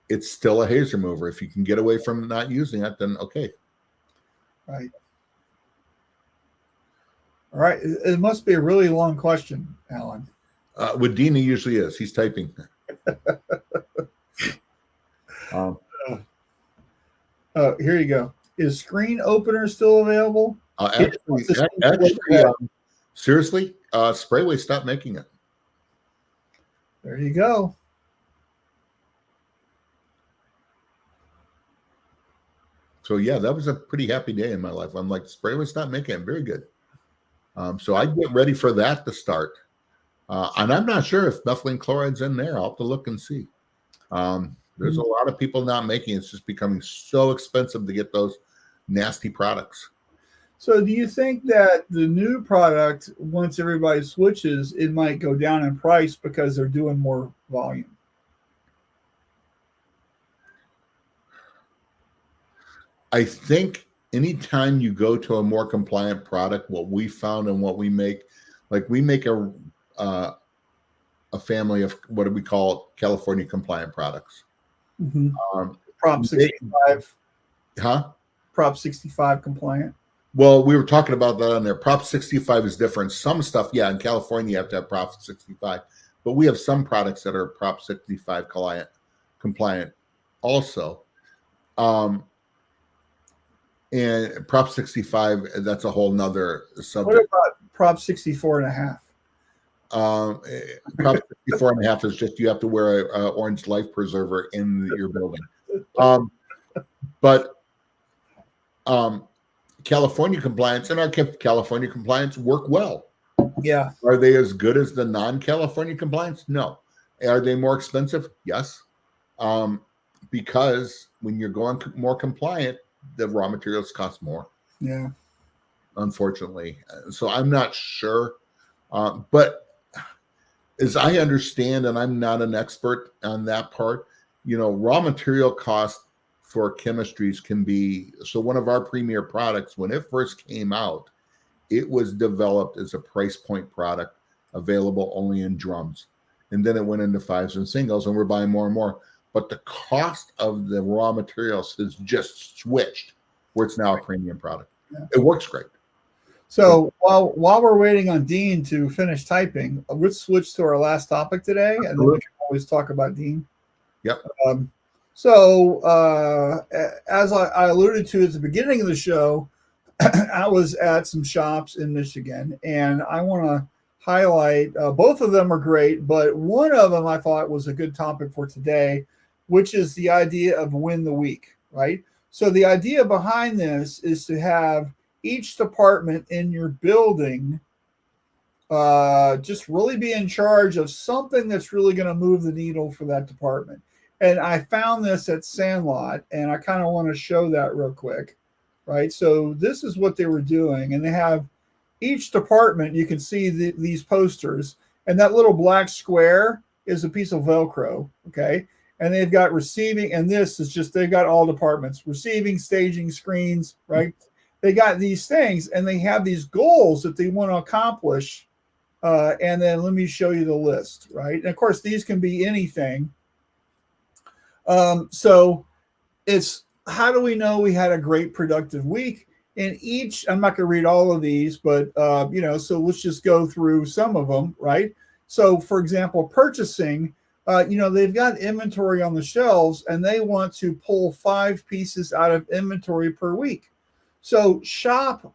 It's still a haze remover. If you can get away from not using it, then okay. Right. All right. It must be a really long question, Alan. With Dean, he usually is. He's typing. Here you go. Is screen opener still available? Actually, seriously, Sprayway stopped making it. There you go. So yeah, that was a pretty happy day in my life. I'm like, Sprayway's not making it. Very good. So I get ready for that to start. And I'm not sure if methylene chloride's in there. I'll have to look and see. There's a lot of people not making it. It's just becoming so expensive to get those nasty products. So do you think that the new product, once everybody switches, it might go down in price because they're doing more volume? I think anytime you go to a more compliant product, what we found and what we make, like we make a family of what do we call California compliant products. Mm-hmm. Prop 65. Prop 65 compliant. Well, we were talking about that on there. Prop 65 is different. Some stuff, yeah, in California you have to have Prop 65, but we have some products that are Prop 65 compliant also. And Prop 65, that's a whole nother subject. What about Prop 64 and a half? Prop 64 and a half is just you have to wear a orange life preserver in your building. But California compliance and our California compliance work well. Yeah. Are they as good as the non-California compliance? No. Are they more expensive? Yes. Because when you're going more compliant, the raw materials cost more. Yeah. Unfortunately. So I'm not sure. But as I understand, and I'm not an expert on that part, raw material cost for chemistries can be, so one of our premier products, when it first came out, it was developed as a price point product available only in drums. And then it went into fives and singles, and we're buying more and more. But the cost of the raw materials has just switched where it's now a premium product. Yeah. It works great. So while we're waiting on Dean to finish typing, let's switch to our last topic today, and then we can always talk about Dean. Yep. As I alluded to at the beginning of the show, I was at some shops in Michigan, and I want to highlight both of them are great, but one of them I thought was a good topic for today, which is the idea of win the week, right? So the idea behind this is to have each department in your building just really be in charge of something that's really going to move the needle for that department. And I found this at Sandlot, and I kind of want to show that real quick, right? So this is what they were doing, and they have each department, you can see these posters, and that little black square is a piece of Velcro, okay? and they've got receiving, and this is just, they've got all departments, receiving, staging, screens, right? They got these things, and they have these goals that they want to accomplish. And then let me show you the list, right? And of course, these can be anything. So it's, how do we know we had a great productive week? And each, I'm not going to read all of these, but, so let's just go through some of them, right? So for example, purchasing, they've got inventory on the shelves, and they want to pull 5 pieces out of inventory per week. So shop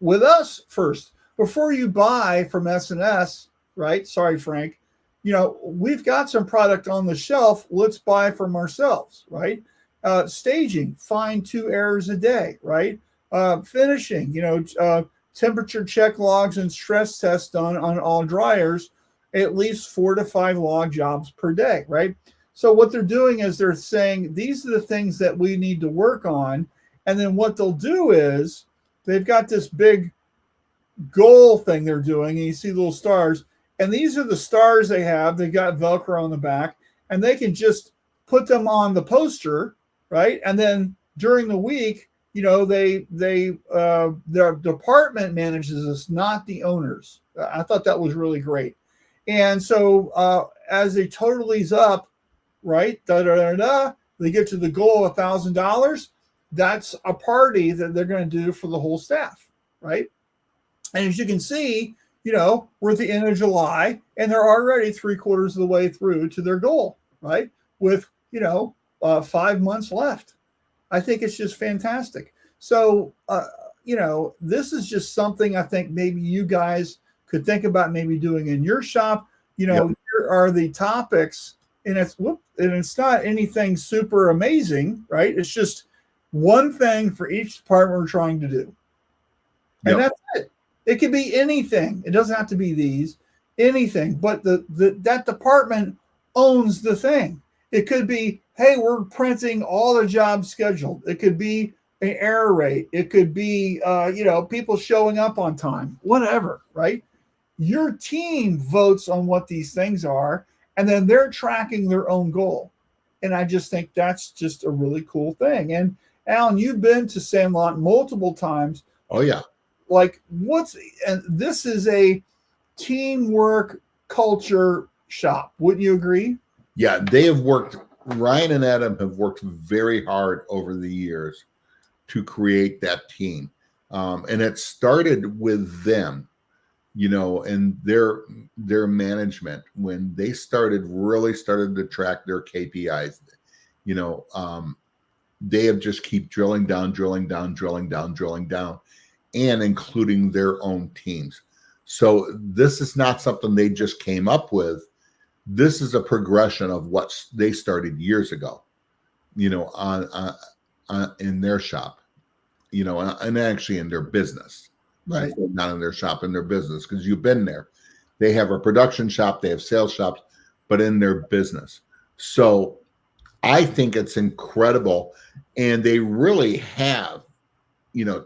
with us first before you buy from S&S, right? Sorry, Frank. We've got some product on the shelf. Let's buy from ourselves, right? Staging, find 2 errors a day, right? Finishing, temperature check logs and stress tests done on all dryers, at least 4 to 5 log jobs per day, right? So what they're doing is they're saying, these are the things that we need to work on. And then what they'll do is they've got this big goal thing they're doing, and you see little stars. And these are the stars they have. They've got Velcro on the back, and they can just put them on the poster, right? And then during the week, their department manages this, not the owners. I thought that was really great. And so as they total these up, right, they get to the goal of $1,000. That's a party that they're going to do for the whole staff, right? And as you can see, we're at the end of July, and they're already 3/4 of the way through to their goal, right? With 5 months left. I think it's just fantastic. So, this is just something I think maybe you guys could think about maybe doing in your shop. Here are the topics, and it's not anything super amazing, right? It's just one thing for each department we're trying to do. And that's it. It could be anything. It doesn't have to be these, anything, but that department owns the thing. It could be, hey, we're printing all the jobs scheduled. It could be an error rate. It could be, people showing up on time, whatever, right? Your team votes on what these things are, and then they're tracking their own goal. And I just think that's just a really cool thing. And Alan, you've been to Sandlot multiple times. Oh, yeah. Like, and this is a teamwork culture shop. Wouldn't you agree? Yeah, Ryan and Adam have worked very hard over the years to create that team. And it started with them, and their management, when they really started to track their KPIs. They have just keep drilling down, and including their own teams. So this is not something they just came up with. This is a progression of what they started years ago, on in their shop, and actually in their business, right? Not in their shop, in their business, because you've been there. They have a production shop, they have sales shops, but in their business. So I think it's incredible, and they really have,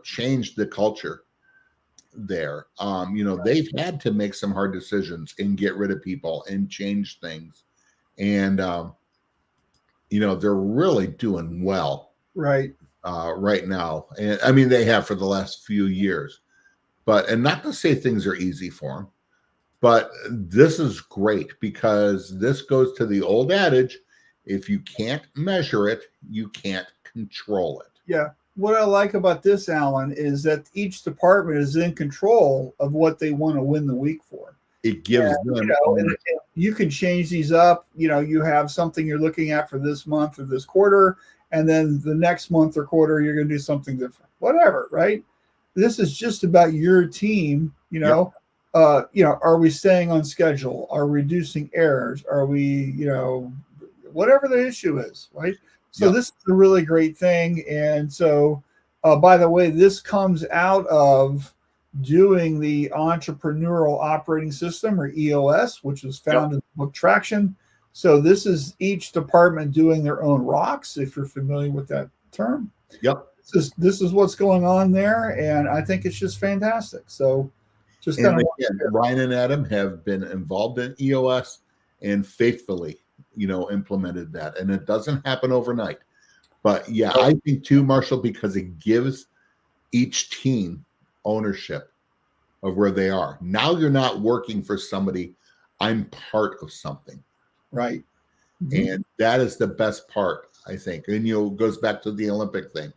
changed the culture there. They've had to make some hard decisions and get rid of people and change things. And, they're really doing well right now. And I mean, they have for the last few years, and not to say things are easy for them, but this is great, because this goes to the old adage, if you can't measure it, you can't control it. Yeah. What I like about this, Alan, is that each department is in control of what they want to win the week for. It gives them. And you can change these up. You have something you're looking at for this month or this quarter, and then the next month or quarter, you're going to do something different. Whatever, right? This is just about your team. Are we staying on schedule? Are we reducing errors? Are we, whatever the issue is, right? So this is a really great thing. And so, by the way, this comes out of doing the Entrepreneurial Operating System, or EOS, which was found in the book Traction. So this is each department doing their own rocks, if you're familiar with that term. Yep. This is what's going on there, and I think it's just fantastic. So just Ryan and Adam have been involved in EOS and faithfully, implemented that. And it doesn't happen overnight. But yeah, I think too, Marshall, because it gives each team ownership of where they are. Now you're not working for somebody. I'm part of something. Right. And that is the best part, I think. And it goes back to the Olympic thing.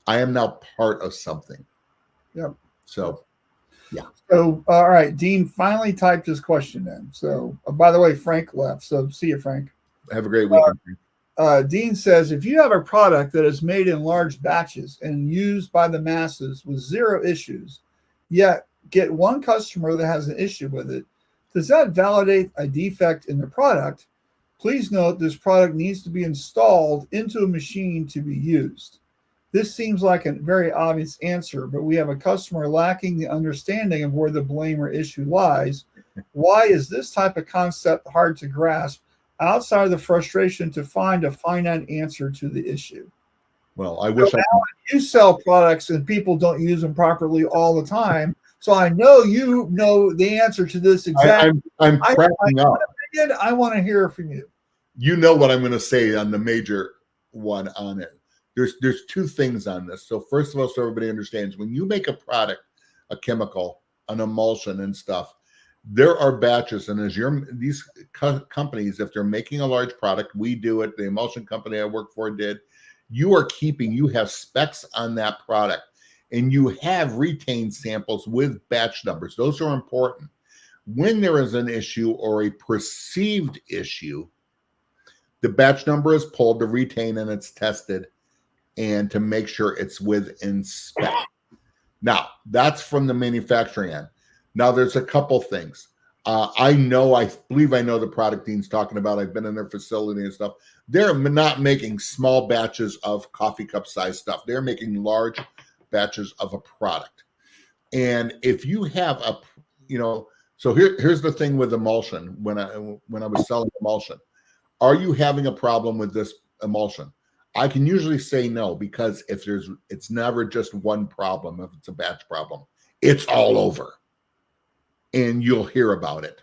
I am now part of something. Yep. So, yeah. So, all right. Dean finally typed his question in. So, by the way, Frank left. So, see you, Frank. Have a great weekend. Dean says, if you have a product that is made in large batches and used by the masses with zero issues, yet get one customer that has an issue with it, does that validate a defect in the product? Please note this product needs to be installed into a machine to be used. This seems like a very obvious answer, but we have a customer lacking the understanding of where the blame or issue lies. Why is this type of concept hard to grasp outside of the frustration to find a finite answer to the issue? Well, I wish you sell products and people don't use them properly all the time. So I know you know the answer to this exactly. I'm cracking up. I want to hear from you. You know what I'm going to say on the major one on it. There's two things on this. So first of all, so everybody understands, when you make a product, a chemical, an emulsion and stuff, there are batches. And as these companies, if they're making a large product, we do it. The emulsion company I work for did. You have specs on that product, and you have retained samples with batch numbers. Those are important. When there is an issue or a perceived issue, the batch number is pulled to retain and it's tested and to make sure it's within spec. Now, that's from the manufacturing end. Now, there's a couple things. I believe I know the product Dean's talking about. I've been in their facility and stuff. They're not making small batches of coffee cup size stuff. They're making large batches of a product. And if you have so here's the thing with emulsion. When I was selling emulsion, are you having a problem with this emulsion? I can usually say no, because it's never just one problem. If it's a batch problem, it's all over, and you'll hear about it.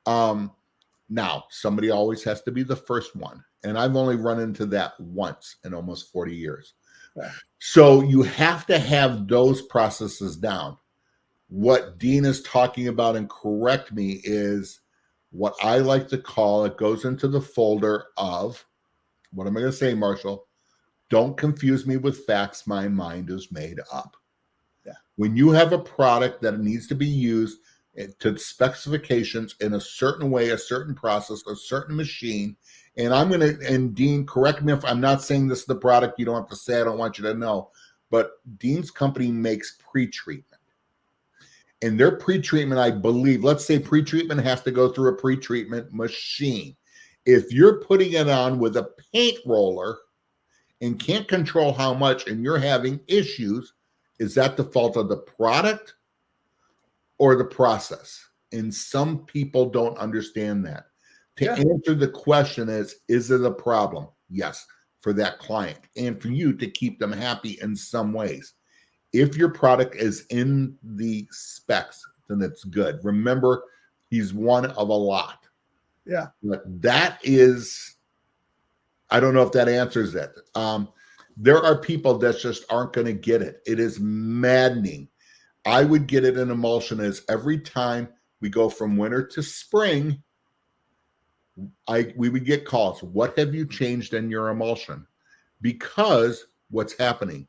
Now, somebody always has to be the first one, and I've only run into that once in almost 40 years. Yeah. So you have to have those processes down. What Dean is talking about, and correct me, is what I like to call, it goes into the folder of, what am I going to say, Marshall? Don't confuse me with facts. My mind is made up. Yeah. When you have a product that needs to be used to specifications in a certain way, a certain process, a certain machine, and Dean, correct me if I'm not saying this is the product. You don't have to say, I don't want you to know, but Dean's company makes pre-treatment. And their pre-treatment, I believe, let's say pre-treatment has to go through a pre-treatment machine. If you're putting it on with a paint roller and can't control how much, and you're having issues, is that the fault of the product or the process? And some people don't understand that. To answer the question is it a problem? Yes, for that client and for you to keep them happy in some ways. If your product is in the specs, then it's good. Remember, he's one of a lot. Yeah. But that is, I don't know if that answers it. There are people that just aren't going to get it. It is maddening. I would get it in emulsion as every time we go from winter to spring, we would get calls. What have you changed in your emulsion? Because what's happening?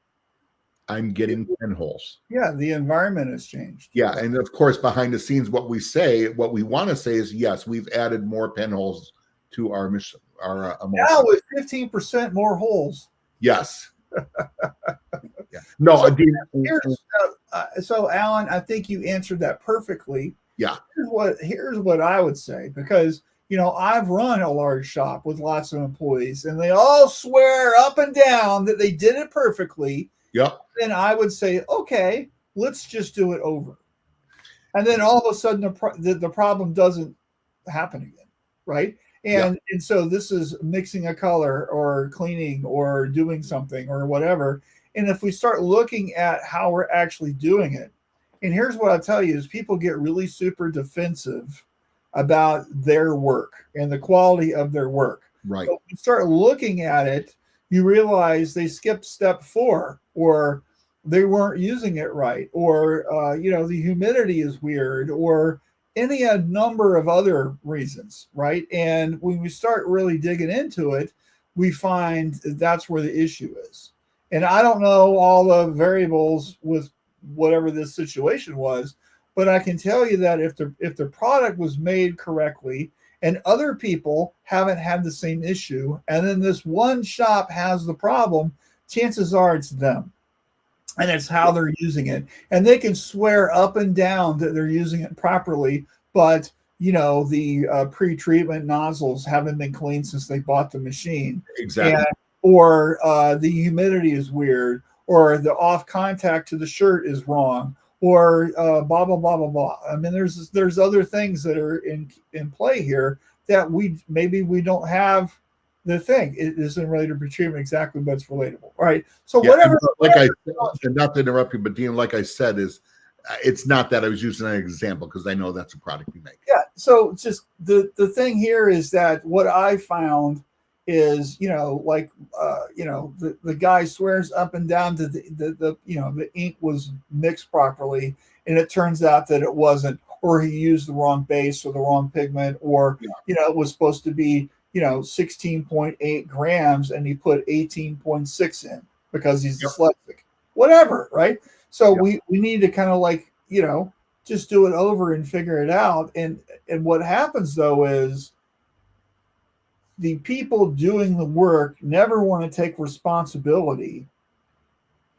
I'm getting pinholes. Yeah, the environment has changed. Yeah, and of course, behind the scenes, what we want to say is, yes, we've added more pinholes to our emulsion. Now with 15% more holes. Yes. Yeah. No, so Alan, I think you answered that perfectly. Yeah. Here's what I would say, because I've run a large shop with lots of employees, and they all swear up and down that they did it perfectly. Yep. Then I would say, okay, let's just do it over. And then all of a sudden the problem doesn't happen again, right? And so this is mixing a color or cleaning or doing something or whatever. And if we start looking at how we're actually doing it, and here's what I'll tell you is people get really super defensive about their work and the quality of their work. Right. But when you start looking at it, you realize they skipped step 4, or they weren't using it right, or the humidity is weird, or any a number of other reasons, right? And when we start really digging into it, we find that's where the issue is. And I don't know all the variables with whatever this situation was, but I can tell you that if the product was made correctly and other people haven't had the same issue, and then this one shop has the problem, chances are it's them. And it's how they're using it. And they can swear up and down that they're using it properly, but the pre-treatment nozzles haven't been cleaned since they bought the machine. Exactly. Or the humidity is weird, or the off contact to the shirt is wrong, or blah blah blah blah blah. I mean, there's other things that are in play here that we don't have. The thing it isn't related to treatment exactly, but it's relatable. All right. So whatever. And not to interrupt you, but Dean, like I said, it's not that I was using an example because I know that's a product we make. Yeah. So it's just the thing here is that what I found is, the guy swears up and down to the ink was mixed properly, and it turns out that it wasn't, or he used the wrong base or the wrong pigment, or it was supposed to be 16.8 grams and he put 18.6 in because he's dyslexic, whatever, right? So we need to kind of just do it over and figure it out. And what happens though is the people doing the work never want to take responsibility,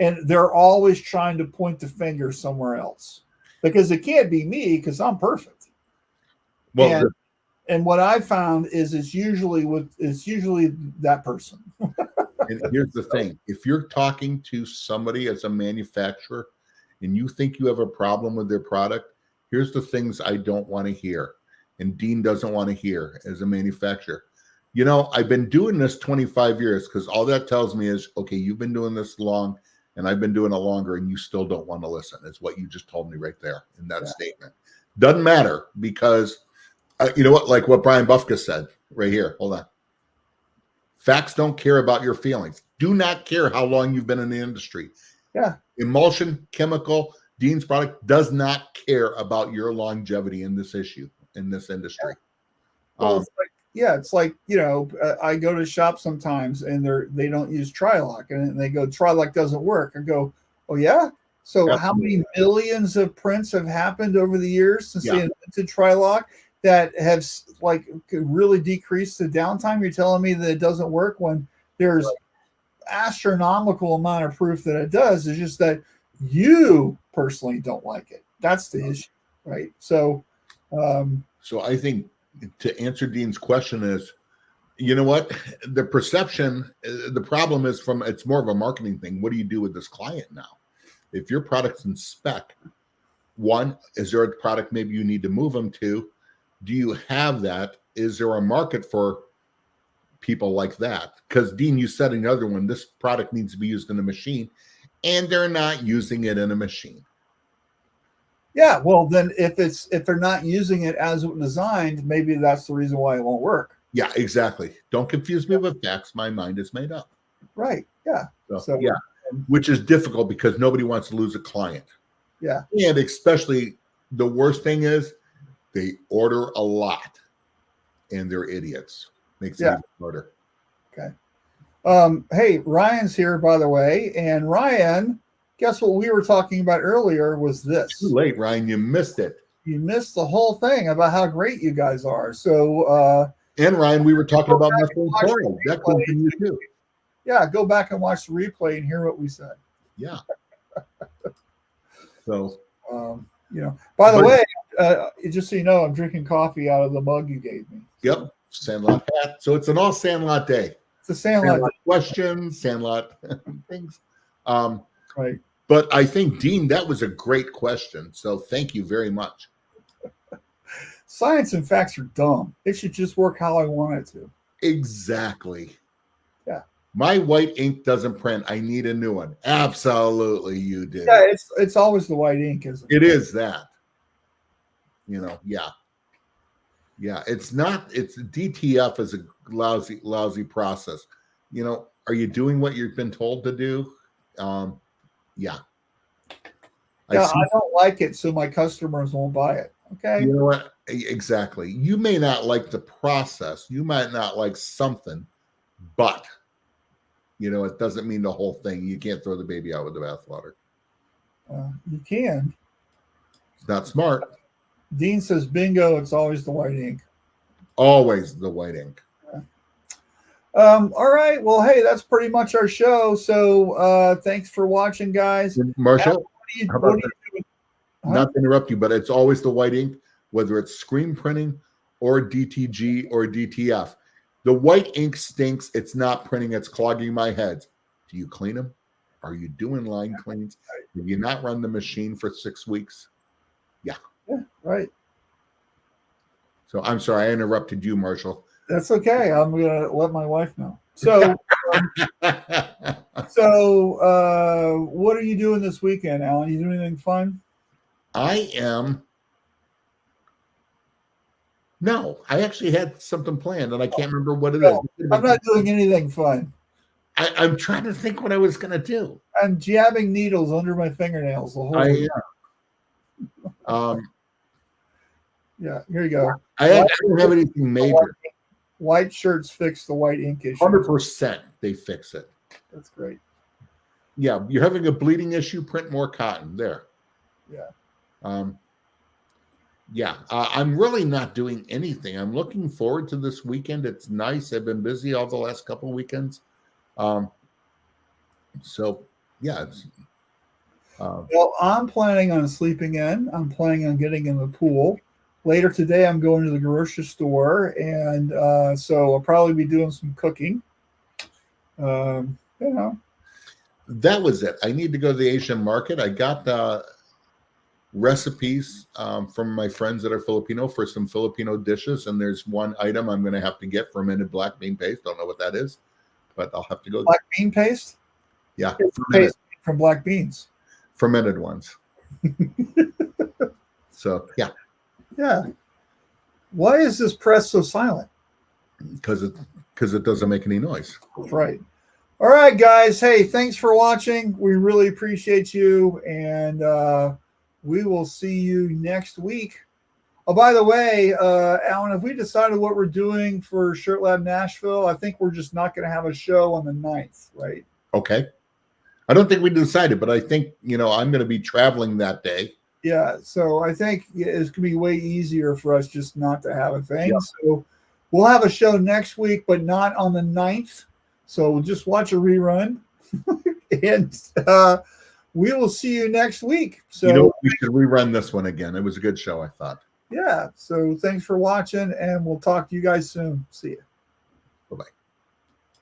and they're always trying to point the finger somewhere else because it can't be me because I'm perfect. Well, and what I found is it's usually that person. And here's the thing. If you're talking to somebody as a manufacturer and you think you have a problem with their product, here's the things I don't want to hear. And Dean doesn't want to hear as a manufacturer. I've been doing this 25 years because all that tells me is, okay, you've been doing this long and I've been doing it longer and you still don't want to listen. Is what you just told me right there in that statement. Doesn't matter because you know what? Like what Brian Buffka said right here. Hold on. Facts don't care about your feelings. Do not care how long you've been in the industry. Yeah. Emulsion, chemical, Dean's product does not care about your longevity in this issue, in this industry. Well, it's like I go to shop sometimes and they don't use Trilock, and they go, Trilock doesn't work. I go, oh yeah? So how many millions of prints have happened over the years since they invented Trilock that have really decreased the downtime? You're telling me that it doesn't work when there's astronomical amount of proof that it does. It's just that you personally don't like it. That's the issue, right? So I think to answer Dean's question is, you know what? The perception, the problem is it's more of a marketing thing. What do you do with this client now? If your product's in spec, one, is there a product maybe you need to move them to? Do you have that? Is there a market for people like that? Because Dean, you said in the other one, this product needs to be used in a machine, and they're not using it in a machine. Yeah, well, then if they're not using it as it was designed, maybe that's the reason why it won't work. Yeah, exactly. Don't confuse me with facts. My mind is made up. Right. Yeah. So which is difficult because nobody wants to lose a client. Yeah. And especially the worst thing is they order a lot and they're idiots. Makes it even harder. Okay. Hey, Ryan's here, by the way. And Ryan, guess what we were talking about earlier was this. Too late, Ryan. You missed it. You missed the whole thing about how great you guys are. So and Ryan, we were talking about Methyl Chloride. That comes from you too. Yeah, go back and watch the replay and hear what we said. Yeah. So by the way, just so you know, I'm drinking coffee out of the mug you gave me. Yep. Sandlot hat. So it's an all Sandlot day. It's a Sandlot questions, Sandlot things. Right. But I think, Dean, that was a great question. So thank you very much. Science and facts are dumb. It should just work how I want it to. Exactly. Yeah. My white ink doesn't print. I need a new one. Absolutely, you do. Yeah, it's always the white ink, isn't it? It is that. Yeah. Yeah, it's not. It's DTF is a lousy process. You know, are you doing what you've been told to do? Yeah. Yeah, I don't like it, so my customers won't buy it. Okay. You know what? Exactly. You may not like the process. You might not like something, but you know, it doesn't mean the whole thing. You can't throw the baby out with the bathwater. You can. It's not smart. Dean says, bingo, it's always the white ink. Always the white ink. Yeah. All right. Well, hey, that's pretty much our show. So thanks for watching, guys. Marshall, what are you doing? Huh? Not to interrupt you, but it's always the white ink, whether it's screen printing or DTG or DTF. The white ink stinks. It's not printing. It's clogging my heads. Do you clean them? Are you doing line cleans? Have you not run the machine for 6 weeks? Yeah. Yeah, right. So I'm sorry I interrupted you, Marshall. That's okay. I'm gonna let my wife know. So, what are you doing this weekend, Alan? You doing anything fun? I am. No, I actually had something planned, and I can't remember what it is. I'm not doing anything fun. I'm trying to think what I was going to do. I'm jabbing needles under my fingernails the whole week. Yeah, here you go. I don't have anything major. White shirts fix the white ink issue. 100% they fix it. That's great. Yeah, you're having a bleeding issue, print more cotton. There. Yeah. I'm really not doing anything. I'm looking forward to this weekend. It's nice. I've been busy all the last couple of weekends. So yeah, it's well, I'm planning on sleeping in. I'm planning on getting in the pool. Later today, I'm going to the grocery store, and so I'll probably be doing some cooking. You know, that was it. I need to go to the Asian market. I got recipes from my friends that are Filipino for some Filipino dishes, and there's one item I'm going to have to get, fermented black bean paste. Don't know what that is, but I'll have to go. Black bean paste? Yeah, paste from black beans. Fermented ones. So yeah. Yeah. Why is this press so silent? Because it doesn't make any noise. Right. All right, guys. Hey, thanks for watching. We really appreciate you, and we will see you next week. Oh, by the way, Alan, have we decided what we're doing for Shirt Lab Nashville? I think we're just not going to have a show on the 9th, right? Okay. I don't think we decided, but I think, I'm going to be traveling that day. Yeah, so I think it's going to be way easier for us just not to have a thing. Yeah. So we'll have a show next week, but not on the 9th. So we'll just watch a rerun. And we will see you next week. So we should rerun this one again. It was a good show, I thought. Yeah. So thanks for watching, and we'll talk to you guys soon. See you. Bye-bye.